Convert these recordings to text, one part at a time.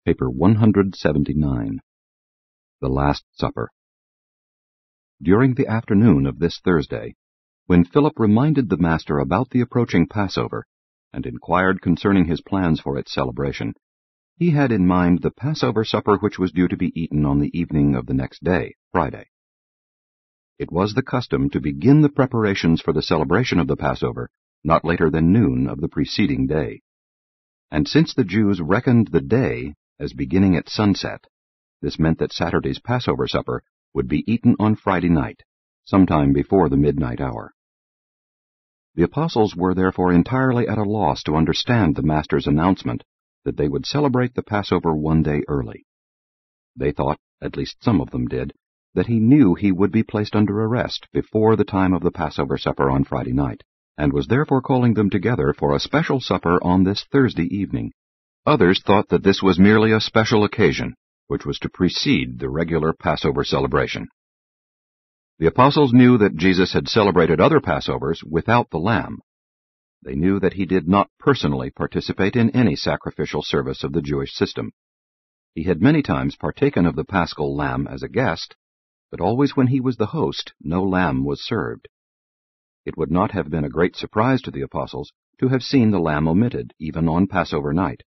Paper 179. The Last Supper. During the afternoon of this Thursday, when Philip reminded the Master about the approaching Passover and inquired concerning his plans for its celebration, he had in mind the Passover supper which was due to be eaten on the evening of the next day, Friday. It was the custom to begin the preparations for the celebration of the Passover not later than noon of the preceding day. And since the Jews reckoned the day as beginning at sunset, this meant that Saturday's Passover supper would be eaten on Friday night, sometime before the midnight hour. The apostles were therefore entirely at a loss to understand the Master's announcement that they would celebrate the Passover one day early. They thought, at least some of them did, that he knew he would be placed under arrest before the time of the Passover supper on Friday night, and was therefore calling them together for a special supper on this Thursday evening. Others thought that this was merely a special occasion, which was to precede the regular Passover celebration. The apostles knew that Jesus had celebrated other Passovers without the lamb. They knew that he did not personally participate in any sacrificial service of the Jewish system. He had many times partaken of the paschal lamb as a guest, but always when he was the host, no lamb was served. It would not have been a great surprise to the apostles to have seen the lamb omitted, even on Passover night.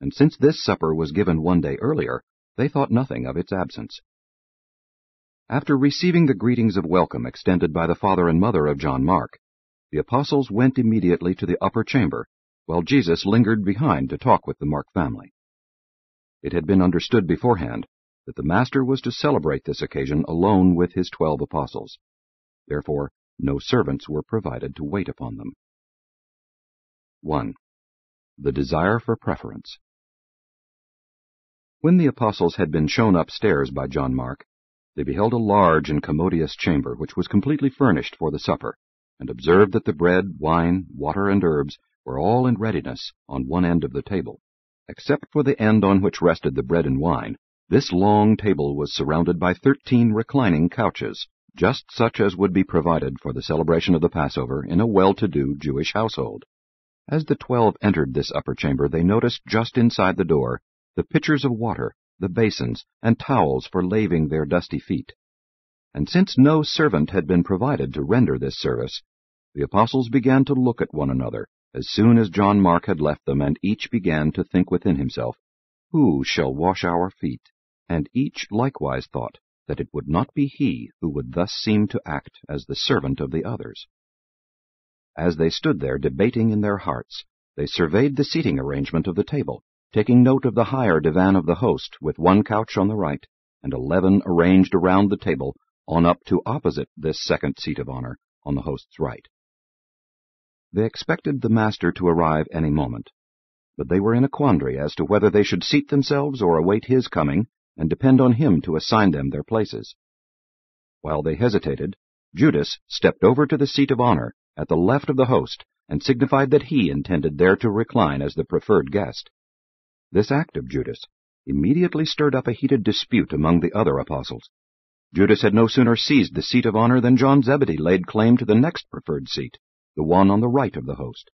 And since this supper was given one day earlier, they thought nothing of its absence. After receiving the greetings of welcome extended by the father and mother of John Mark, the apostles went immediately to the upper chamber, while Jesus lingered behind to talk with the Mark family. It had been understood beforehand that the Master was to celebrate this occasion alone with his 12 apostles. Therefore, no servants were provided to wait upon them. 1. The desire for preference. When the apostles had been shown upstairs by John Mark, they beheld a large and commodious chamber which was completely furnished for the supper, and observed that the bread, wine, water, and herbs were all in readiness on one end of the table. Except for the end on which rested the bread and wine, this long table was surrounded by 13 reclining couches, just such as would be provided for the celebration of the Passover in a well-to-do Jewish household. As the 12 entered this upper chamber, they noticed just inside the door the pitchers of water, the basins, and towels for laving their dusty feet. And since no servant had been provided to render this service, the apostles began to look at one another as soon as John Mark had left them, and each began to think within himself, "Who shall wash our feet?" And each likewise thought that it would not be he who would thus seem to act as the servant of the others. As they stood there debating in their hearts, they surveyed the seating arrangement of the table, taking note of the higher divan of the host, with 1 couch on the right, and 11 arranged around the table, on up to opposite this second seat of honor, on the host's right. They expected the Master to arrive any moment, but they were in a quandary as to whether they should seat themselves or await his coming, and depend on him to assign them their places. While they hesitated, Judas stepped over to the seat of honor at the left of the host, and signified that he intended there to recline as the preferred guest. This act of Judas immediately stirred up a heated dispute among the other apostles. Judas had no sooner seized the seat of honor than John Zebedee laid claim to the next preferred seat, the one on the right of the host.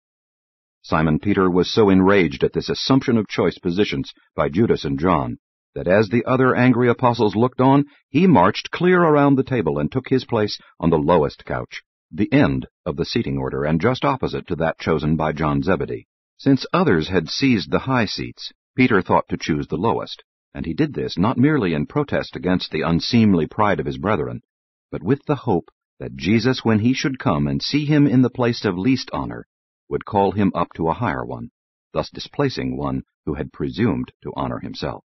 Simon Peter was so enraged at this assumption of choice positions by Judas and John that as the other angry apostles looked on, he marched clear around the table and took his place on the lowest couch, the end of the seating order, and just opposite to that chosen by John Zebedee. Since others had seized the high seats, Peter thought to choose the lowest, and he did this not merely in protest against the unseemly pride of his brethren, but with the hope that Jesus, when he should come and see him in the place of least honor, would call him up to a higher one, thus displacing one who had presumed to honor himself.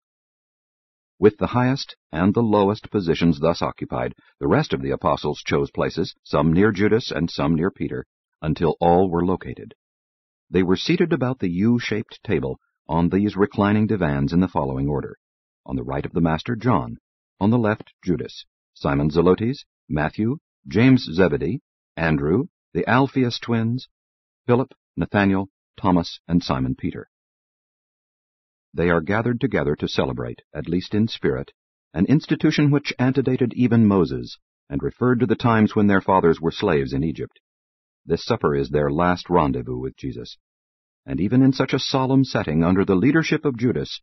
With the highest and the lowest positions thus occupied, the rest of the apostles chose places, some near Judas and some near Peter, until all were located. They were seated about the U-shaped table on these reclining divans in the following order: on the right of the Master, John; on the left, Judas; Simon Zelotes, Matthew, James Zebedee, Andrew, the Alphaeus twins, Philip, Nathanael, Thomas, and Simon Peter. They are gathered together to celebrate, at least in spirit, an institution which antedated even Moses, and referred to the times when their fathers were slaves in Egypt. This supper is their last rendezvous with Jesus. And even in such a solemn setting, under the leadership of Judas,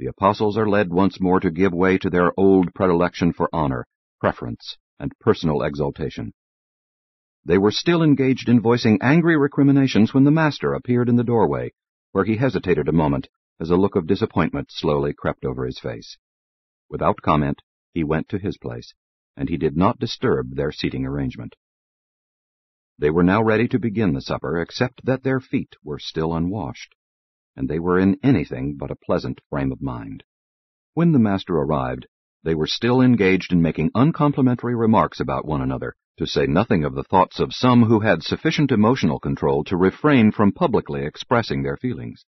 the apostles are led once more to give way to their old predilection for honor, preference, and personal exaltation. They were still engaged in voicing angry recriminations when the Master appeared in the doorway, where he hesitated a moment as a look of disappointment slowly crept over his face. Without comment, he went to his place, and he did not disturb their seating arrangement. They were now ready to begin the supper, except that their feet were still unwashed, and they were in anything but a pleasant frame of mind. When the Master arrived, they were still engaged in making uncomplimentary remarks about one another, to say nothing of the thoughts of some who had sufficient emotional control to refrain from publicly expressing their feelings.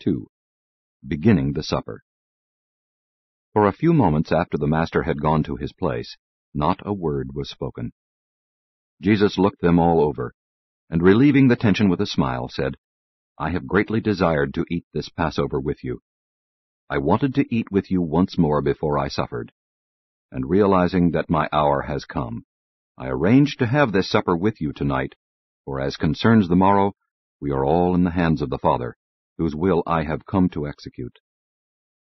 2. Beginning the supper. For a few moments after the Master had gone to his place, not a word was spoken. Jesus looked them all over, and relieving the tension with a smile, said, "I have greatly desired to eat this Passover with you. I wanted to eat with you once more before I suffered, and realizing that my hour has come, I arranged to have this supper with you tonight, for as concerns the morrow, we are all in the hands of the Father, whose will I have come to execute.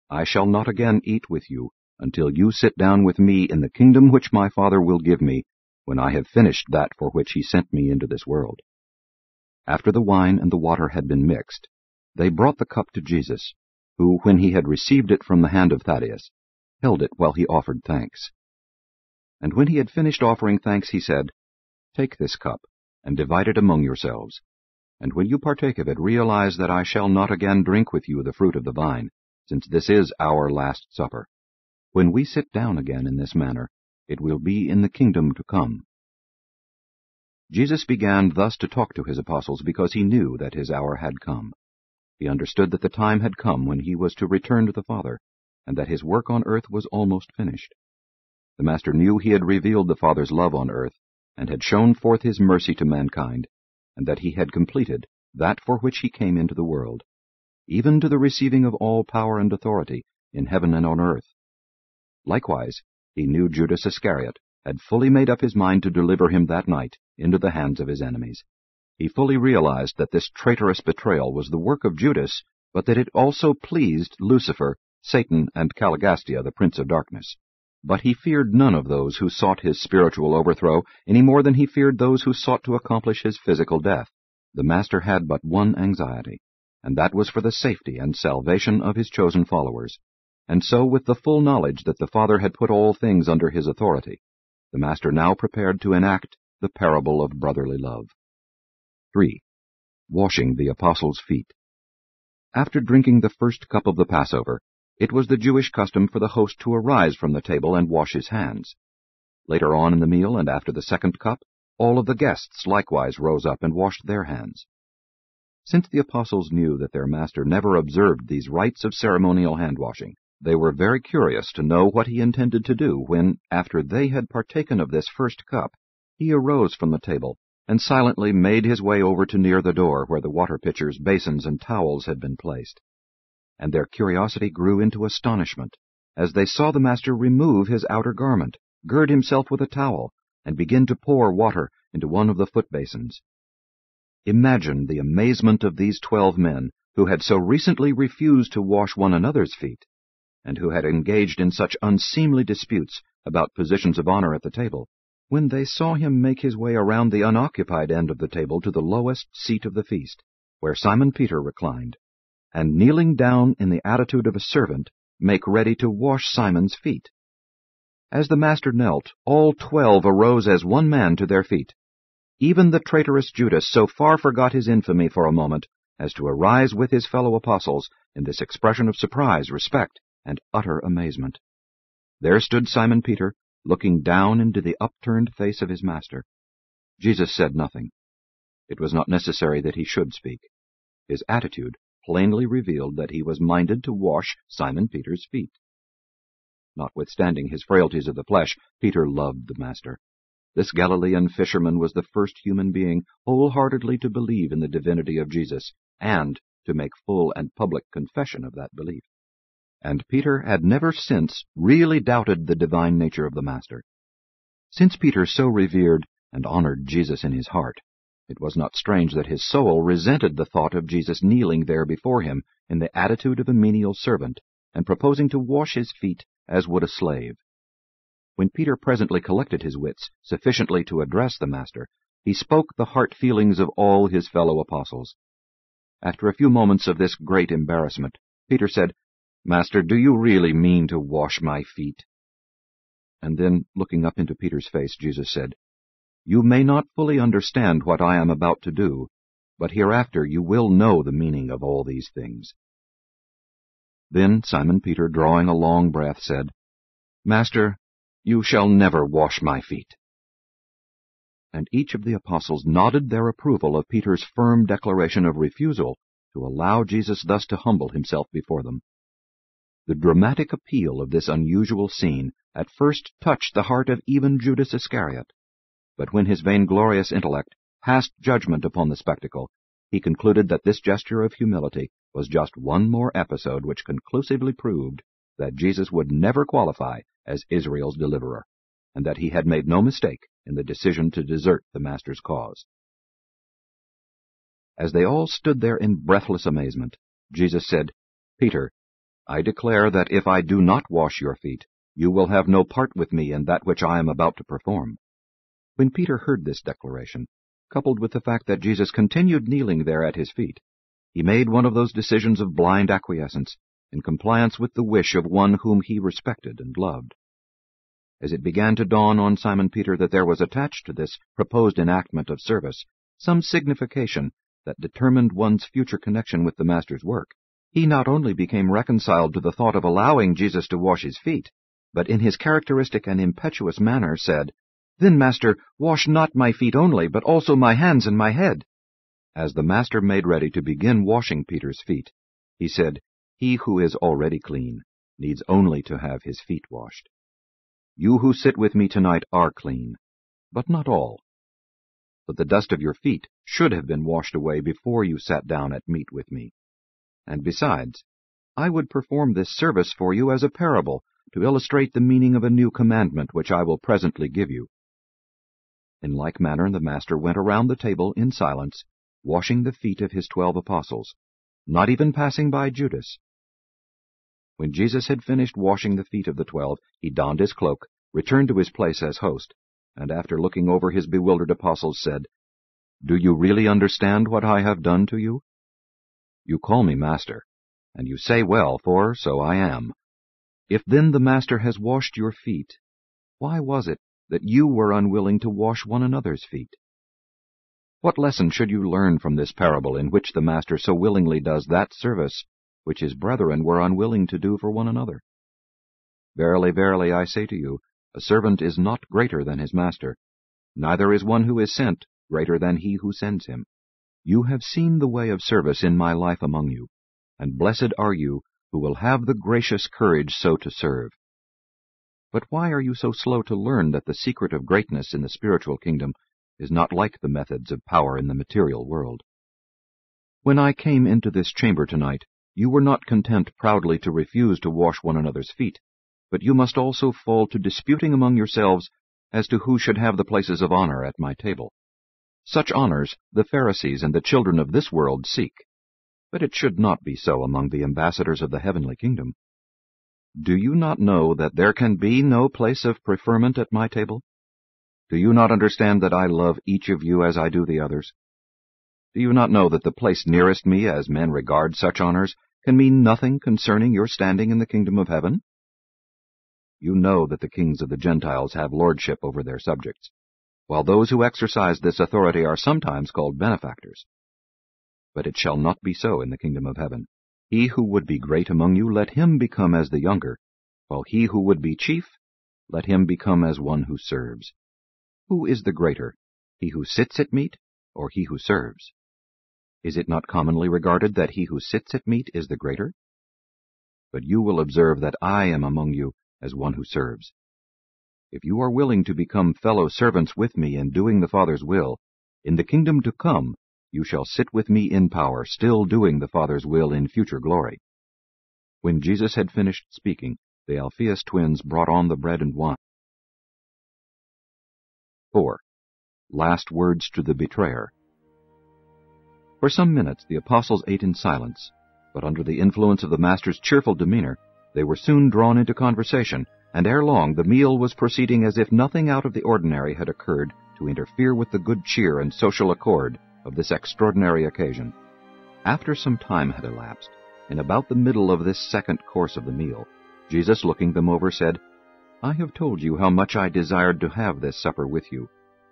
I shall not again eat with you until you sit down with me in the kingdom which my Father will give me, when I have finished that for which he sent me into this world." After the wine and the water had been mixed, they brought the cup to Jesus, who, when he had received it from the hand of Thaddeus, held it while he offered thanks. And when he had finished offering thanks, he said, "Take this cup, and divide it among yourselves. And when you partake of it, realize that I shall not again drink with you the fruit of the vine, since this is our last supper. When we sit down again in this manner, it will be in the kingdom to come." Jesus began thus to talk to his apostles because he knew that his hour had come. He understood that the time had come when he was to return to the Father, and that his work on earth was almost finished. The Master knew he had revealed the Father's love on earth, and had shown forth his mercy to mankind, and that he had completed that for which he came into the world, even to the receiving of all power and authority in heaven and on earth. Likewise, he knew Judas Iscariot had fully made up his mind to deliver him that night into the hands of his enemies. He fully realized that this traitorous betrayal was the work of Judas, but that it also pleased Lucifer, Satan, and Caligastia, the prince of darkness. But he feared none of those who sought his spiritual overthrow any more than he feared those who sought to accomplish his physical death. The Master had but one anxiety, and that was for the safety and salvation of his chosen followers. And so, with the full knowledge that the Father had put all things under his authority, the Master now prepared to enact the parable of brotherly love. 3. Washing the apostles' feet. After drinking the first cup of the Passover, it was the Jewish custom for the host to arise from the table and wash his hands. Later on in the meal and after the second cup, all of the guests likewise rose up and washed their hands. Since the apostles knew that their Master never observed these rites of ceremonial hand-washing, they were very curious to know what he intended to do when, after they had partaken of this first cup, he arose from the table and silently made his way over to near the door where the water pitchers, basins, and towels had been placed. And their curiosity grew into astonishment as they saw the Master remove his outer garment, gird himself with a towel, and begin to pour water into one of the foot basins. Imagine the amazement of these 12 men who had so recently refused to wash one another's feet, and who had engaged in such unseemly disputes about positions of honor at the table, when they saw him make his way around the unoccupied end of the table to the lowest seat of the feast, where Simon Peter reclined, and kneeling down in the attitude of a servant, make ready to wash Simon's feet. As the Master knelt, all 12 arose as one man to their feet. Even the traitorous Judas so far forgot his infamy for a moment as to arise with his fellow apostles in this expression of surprise, respect, and utter amazement. There stood Simon Peter, looking down into the upturned face of his Master. Jesus said nothing. It was not necessary that he should speak. His attitude plainly revealed that he was minded to wash Simon Peter's feet. Notwithstanding his frailties of the flesh, Peter loved the Master. This Galilean fisherman was the first human being wholeheartedly to believe in the divinity of Jesus, and to make full and public confession of that belief. And Peter had never since really doubted the divine nature of the Master. Since Peter so revered and honored Jesus in his heart, It was not strange that his soul resented the thought of Jesus kneeling there before him in the attitude of a menial servant, and proposing to wash his feet as would a slave. When Peter presently collected his wits sufficiently to address the Master, he spoke the heart feelings of all his fellow apostles. After a few moments of this great embarrassment, Peter said, "Master, do you really mean to wash my feet?" And then, looking up into Peter's face, Jesus said, "You may not fully understand what I am about to do, but hereafter you will know the meaning of all these things." Then Simon Peter, drawing a long breath, said, "Master, you shall never wash my feet." And each of the apostles nodded their approval of Peter's firm declaration of refusal to allow Jesus thus to humble himself before them. The dramatic appeal of this unusual scene at first touched the heart of even Judas Iscariot, but when his vainglorious intellect passed judgment upon the spectacle, he concluded that this gesture of humility was just one more episode which conclusively proved that Jesus would never qualify as Israel's deliverer, and that he had made no mistake in the decision to desert the Master's cause. As they all stood there in breathless amazement, Jesus said, "Peter, I declare that if I do not wash your feet, you will have no part with me in that which I am about to perform." When Peter heard this declaration, coupled with the fact that Jesus continued kneeling there at his feet, he made one of those decisions of blind acquiescence, in compliance with the wish of one whom he respected and loved. As it began to dawn on Simon Peter that there was attached to this proposed enactment of service some signification that determined one's future connection with the Master's work, he not only became reconciled to the thought of allowing Jesus to wash his feet, but in his characteristic and impetuous manner said, "Then, Master, wash not my feet only, but also my hands and my head." As the Master made ready to begin washing Peter's feet, he said, "He who is already clean needs only to have his feet washed. You who sit with me tonight are clean, but not all. But the dust of your feet should have been washed away before you sat down at meat with me. And besides, I would perform this service for you as a parable, to illustrate the meaning of a new commandment which I will presently give you." In like manner the Master went around the table in silence, washing the feet of his 12 apostles, not even passing by Judas. When Jesus had finished washing the feet of the 12, he donned his cloak, returned to his place as host, and after looking over his bewildered apostles said, "Do you really understand what I have done to you? You call me Master, and you say well, for so I am. If then the Master has washed your feet, why was it that you were unwilling to wash one another's feet? What lesson should you learn from this parable in which the Master so willingly does that service which his brethren were unwilling to do for one another? Verily, verily, I say to you, a servant is not greater than his master, neither is one who is sent greater than he who sends him. You have seen the way of service in my life among you, and blessed are you who will have the gracious courage so to serve. But why are you so slow to learn that the secret of greatness in the spiritual kingdom is not like the methods of power in the material world? When I came into this chamber tonight, you were not content proudly to refuse to wash one another's feet, but you must also fall to disputing among yourselves as to who should have the places of honor at my table. Such honors the Pharisees and the children of this world seek, but it should not be so among the ambassadors of the heavenly kingdom. Do you not know that there can be no place of preferment at my table? Do you not understand that I love each of you as I do the others? Do you not know that the place nearest me, as men regard such honors, can mean nothing concerning your standing in the kingdom of heaven? You know that the kings of the Gentiles have lordship over their subjects, while those who exercise this authority are sometimes called benefactors. But it shall not be so in the kingdom of heaven. He who would be great among you, let him become as the younger, while he who would be chief, let him become as one who serves. Who is the greater, he who sits at meat, or he who serves? Is it not commonly regarded that he who sits at meat is the greater? But you will observe that I am among you as one who serves. If you are willing to become fellow servants with me in doing the Father's will, in the kingdom to come you shall sit with me in power, still doing the Father's will in future glory." When Jesus had finished speaking, the Alphaeus twins brought on the bread and wine. 4. Last words to the betrayer. For some minutes the apostles ate in silence, but under the influence of the Master's cheerful demeanor, they were soon drawn into conversation, and ere long the meal was proceeding as if nothing out of the ordinary had occurred to interfere with the good cheer and social accord of this extraordinary occasion. After some time had elapsed, in about the middle of this second course of the meal, Jesus, looking them over, said, "I have told you how much I desired to have this supper with you,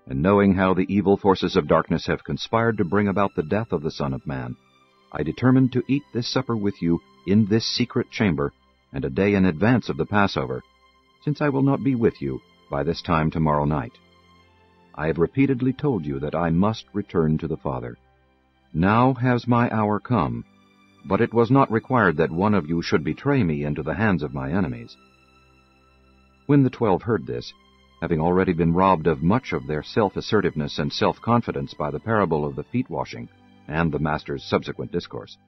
and knowing how the evil forces of darkness have conspired to bring about the death of the Son of Man, I determined to eat this supper with you in this secret chamber, and a day in advance of the Passover, since I will not be with you by this time tomorrow night. I have repeatedly told you that I must return to the Father. Now has my hour come, but it was not required that one of you should betray me into the hands of my enemies." When the 12 heard this, having already been robbed of much of their self-assertiveness and self-confidence by the parable of the feet-washing and the Master's subsequent discourse,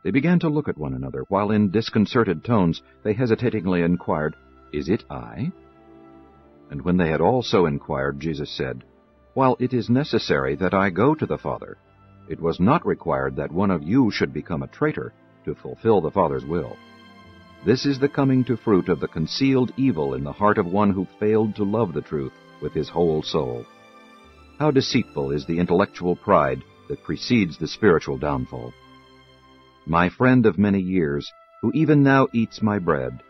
they began to look at one another, while in disconcerted tones they hesitatingly inquired, "Is it I?" And when they had all so inquired, Jesus said, "While it is necessary that I go to the Father, it was not required that one of you should become a traitor to fulfill the Father's will. This is the coming to fruit of the concealed evil in the heart of one who failed to love the truth with his whole soul. How deceitful is the intellectual pride that precedes the spiritual downfall. My friend of many years, who even now eats my bread,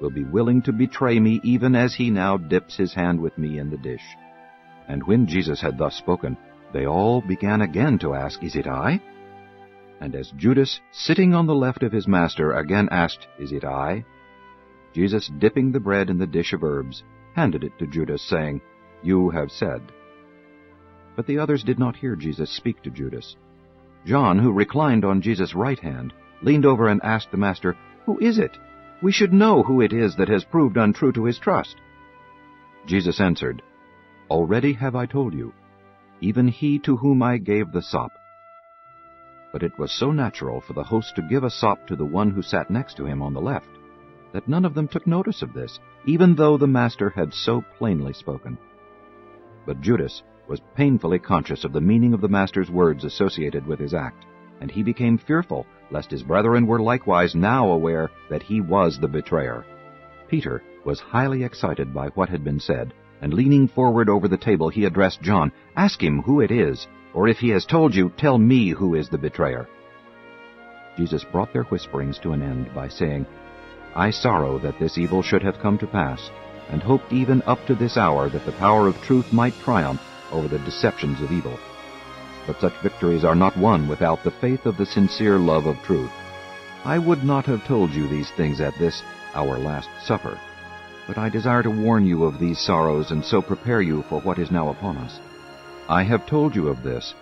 will be willing to betray me even as he now dips his hand with me in the dish." And when Jesus had thus spoken, they all began again to ask, "Is it I?" And as Judas, sitting on the left of his Master, again asked, "Is it I?" Jesus, dipping the bread in the dish of herbs, handed it to Judas, saying, "You have said." But the others did not hear Jesus speak to Judas. John, who reclined on Jesus' right hand, leaned over and asked the Master, "Who is it? We should know who it is that has proved untrue to his trust." Jesus answered, "Already have I told you, even he to whom I gave the sop." But it was so natural for the host to give a sop to the one who sat next to him on the left, that none of them took notice of this, even though the Master had so plainly spoken. But Judas was painfully conscious of the meaning of the Master's words associated with his act, and he became fearful lest his brethren were likewise now aware that he was the betrayer. Peter was highly excited by what had been said, and leaning forward over the table he addressed John, "Ask him who it is, or if he has told you, tell me who is the betrayer." Jesus brought their whisperings to an end by saying, "I sorrow that this evil should have come to pass, and hoped even up to this hour that the power of truth might triumph over the deceptions of evil. But such victories are not won without the faith of the sincere love of truth. I would not have told you these things at this, our last supper, but I desire to warn you of these sorrows and so prepare you for what is now upon us. I have told you of this,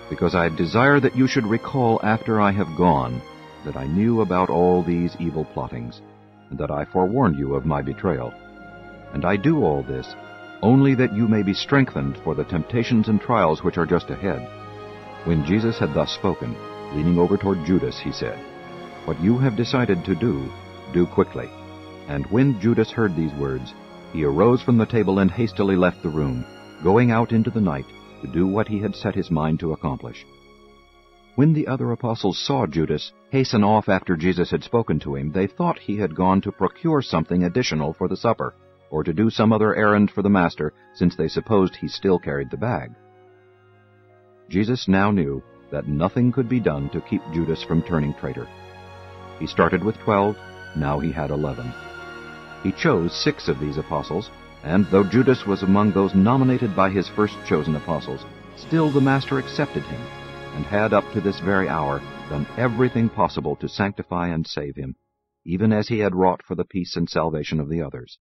because I desire that you should recall after I have gone that I knew about all these evil plottings, and that I forewarned you of my betrayal. And I do all this only that you may be strengthened for the temptations and trials which are just ahead." When Jesus had thus spoken, leaning over toward Judas, he said, "What you have decided to do, do quickly." And when Judas heard these words, he arose from the table and hastily left the room, going out into the night to do what he had set his mind to accomplish. When the other apostles saw Judas hasten off after Jesus had spoken to him, they thought he had gone to procure something additional for the supper, or to do some other errand for the Master, since they supposed he still carried the bag. Jesus now knew that nothing could be done to keep Judas from turning traitor. He started with 12, now he had 11. He chose 6 of these apostles, and though Judas was among those nominated by his first chosen apostles, still the Master accepted him, and had up to this very hour done everything possible to sanctify and save him, even as he had wrought for the peace and salvation of the others.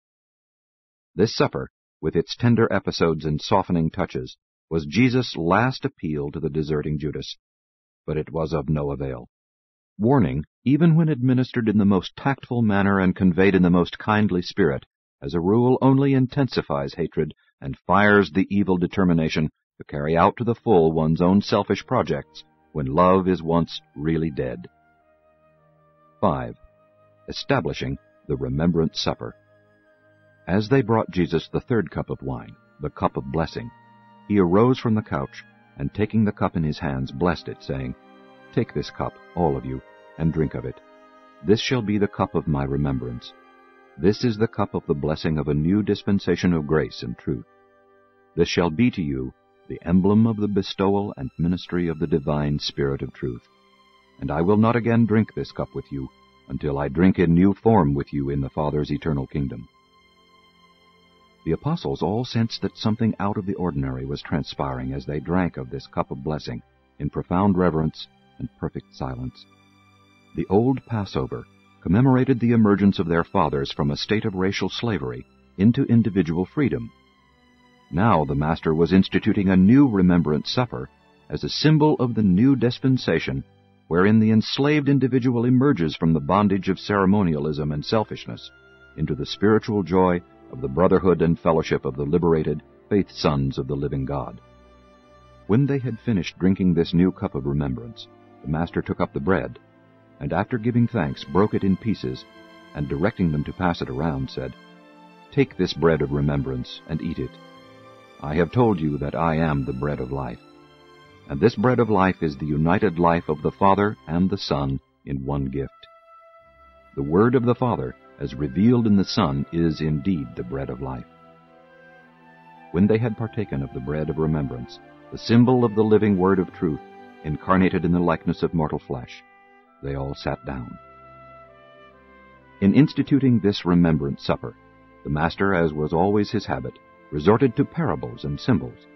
This supper, with its tender episodes and softening touches, was Jesus' last appeal to the deserting Judas, but it was of no avail. Warning, even when administered in the most tactful manner and conveyed in the most kindly spirit, as a rule only intensifies hatred and fires the evil determination to carry out to the full one's own selfish projects when love is once really dead. 5. Establishing the Remembrance Supper. As they brought Jesus the third cup of wine, the cup of blessing, he arose from the couch, and taking the cup in his hands, blessed it, saying, Take this cup, all of you, and drink of it. This shall be the cup of my remembrance. This is the cup of the blessing of a new dispensation of grace and truth. This shall be to you the emblem of the bestowal and ministry of the divine Spirit of truth. And I will not again drink this cup with you until I drink in new form with you in the Father's eternal kingdom." The apostles all sensed that something out of the ordinary was transpiring as they drank of this cup of blessing in profound reverence and perfect silence. The old Passover commemorated the emergence of their fathers from a state of racial slavery into individual freedom. Now the Master was instituting a new Remembrance Supper as a symbol of the new dispensation wherein the enslaved individual emerges from the bondage of ceremonialism and selfishness into the spiritual joy of the brotherhood and fellowship of the liberated faith sons of the living God. When they had finished drinking this new cup of remembrance, the Master took up the bread, and after giving thanks broke it in pieces, and directing them to pass it around, said, "Take this bread of remembrance and eat it. I have told you that I am the bread of life. And this bread of life is the united life of the Father and the Son in one gift. The Word of the Father, as revealed in the Son, is indeed the bread of life." When they had partaken of the bread of remembrance, the symbol of the living Word of truth, incarnated in the likeness of mortal flesh, they all sat down. In instituting this Remembrance Supper, the Master, as was always his habit, resorted to parables and symbols.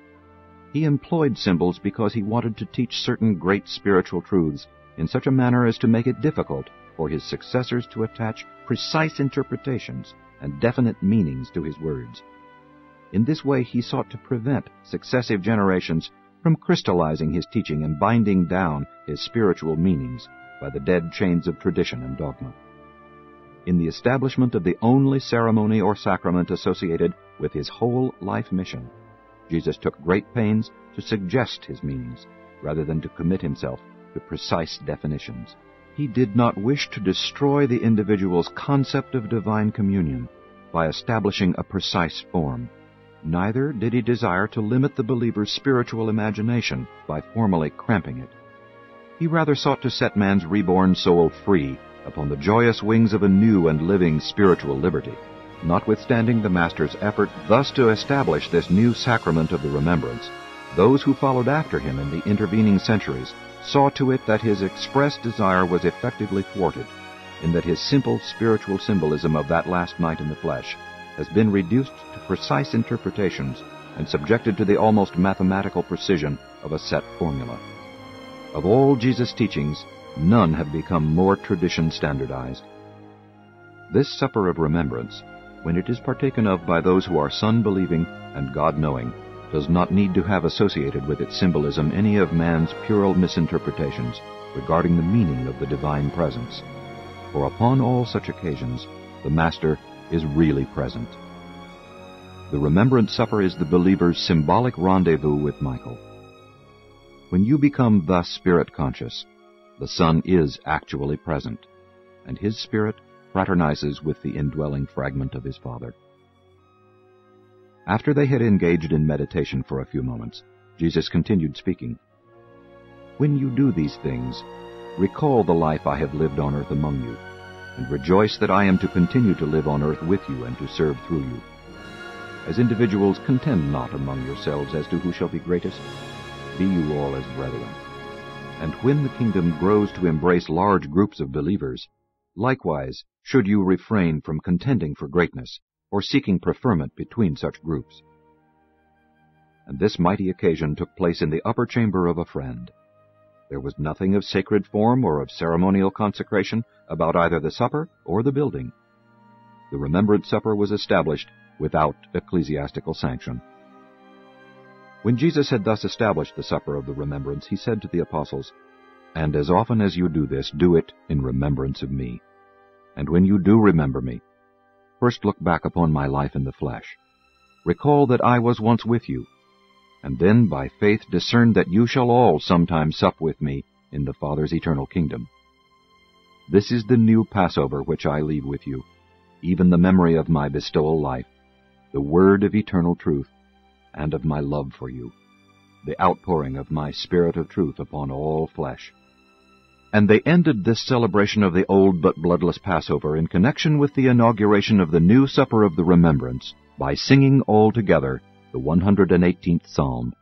He employed symbols because he wanted to teach certain great spiritual truths in such a manner as to make it difficult for his successors to attach precise interpretations and definite meanings to his words. In this way he sought to prevent successive generations from crystallizing his teaching and binding down his spiritual meanings by the dead chains of tradition and dogma. In the establishment of the only ceremony or sacrament associated with his whole life mission, Jesus took great pains to suggest his meanings, rather than to commit himself to precise definitions. He did not wish to destroy the individual's concept of divine communion by establishing a precise form. Neither did he desire to limit the believer's spiritual imagination by formally cramping it. He rather sought to set man's reborn soul free upon the joyous wings of a new and living spiritual liberty. Notwithstanding the Master's effort thus to establish this new sacrament of the remembrance, those who followed after him in the intervening centuries saw to it that his expressed desire was effectively thwarted, in that his simple spiritual symbolism of that last night in the flesh has been reduced to precise interpretations and subjected to the almost mathematical precision of a set formula. Of all Jesus' teachings, none have become more tradition standardized. This supper of remembrance, when it is partaken of by those who are Son-believing and God-knowing, does not need to have associated with its symbolism any of man's puerile misinterpretations regarding the meaning of the divine presence. For upon all such occasions, the Master is really present. The Remembrance Supper is the believer's symbolic rendezvous with Michael. When you become thus spirit-conscious, the Son is actually present, and his Spirit fraternizes with the indwelling fragment of his Father. After they had engaged in meditation for a few moments, Jesus continued speaking. "When you do these things, recall the life I have lived on earth among you, and rejoice that I am to continue to live on earth with you and to serve through you. As individuals, contend not among yourselves as to who shall be greatest. Be you all as brethren. And when the kingdom grows to embrace large groups of believers, likewise should you refrain from contending for greatness, or seeking preferment between such groups." And this mighty occasion took place in the upper chamber of a friend. There was nothing of sacred form or of ceremonial consecration about either the supper or the building. The Remembrance Supper was established without ecclesiastical sanction. When Jesus had thus established the supper of the remembrance, he said to the apostles, "And as often as you do this, do it in remembrance of me. And when you do remember me, first look back upon my life in the flesh. Recall that I was once with you, and then by faith discern that you shall all sometime sup with me in the Father's eternal kingdom. This is the new Passover which I leave with you, even the memory of my bestowal life, the word of eternal truth, and of my love for you, the outpouring of my Spirit of truth upon all flesh. And they ended this celebration of the old but bloodless Passover in connection with the inauguration of the new supper of the remembrance by singing all together the 118th Psalm.